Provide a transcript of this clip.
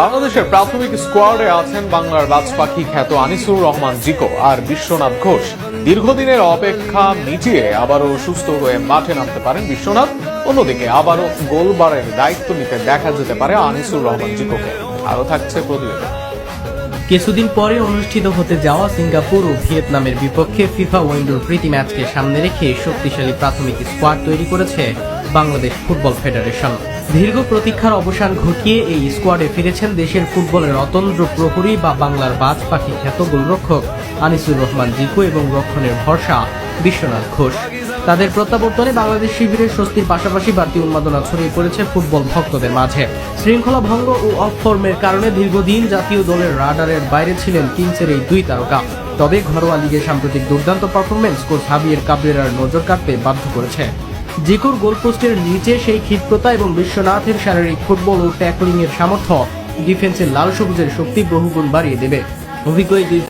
বাংলাদেশের প্রাথমিক স্কোয়াডে আছেন বাংলার বাজপাখি খ্যাত আনিসুর রহমান জিকো আর বিশ্বনাথ ঘোষ। দীর্ঘদিনের অপেক্ষা মিটিয়ে আবারও সুস্থ হয়ে মাঠে নামতে পারেন বিশ্বনাথ। অন্যদিকে আবারও গোলবারের দায়িত্ব নিতে দেখা যেতে পারে আনিসুর রহমান জিকোকে। আরও থাকছে প্রতিবেদন। কিছুদিন পরে অনুষ্ঠিত হতে যাওয়া সিঙ্গাপুর ও ভিয়েতনামের বিপক্ষে ফিফা উইন্ডোর প্রীতি ম্যাচকে সামনে রেখে শক্তিশালী প্রাথমিক স্কোয়াড তৈরি করেছে বাংলাদেশ ফুটবল ফেডারেশন। দীর্ঘ প্রতীক্ষার অবসান ঘটিয়ে এই স্কোয়াডে ফিরেছেন দেশের ফুটবলের অতন্দ্র প্রহরী বা বাংলার বাজ পাখি খ্যাত গোলরক্ষক আনিসুর রহমান জিকো এবং রক্ষণের ভরসা বিশ্বনাথ ঘোষ। তাদের প্রত্যাবর্তনে বাংলাদেশ শিবিরের স্বস্তির পাশাপাশি বাড়তি উন্মাদনা ছড়িয়ে পড়েছে ফুটবল ভক্তদের মাঝে। শৃঙ্খলা ভঙ্গ ও অফ ফর্মের কারণে দীর্ঘদিন জাতীয় দলের রাডারের বাইরে ছিলেন কিংসের এই দুই তারকা। তবে ঘরোয়া লিগে সাম্প্রতিক দুর্দান্ত পারফরমেন্স কোচ হাবিয়ের কাবরেরার নজর কাটতে বাধ্য করেছে। জিকোর গোলপোস্টের নিচে সেই ক্ষিপ্রতা এবং বিশ্বনাথের শারীরিক ফুটবল ও ট্যাকলিং এর সামর্থ্য ডিফেন্সের লাল সবুজের শক্তি বহুগুণ বাড়িয়ে দেবে। অভিজ্ঞ এই দুই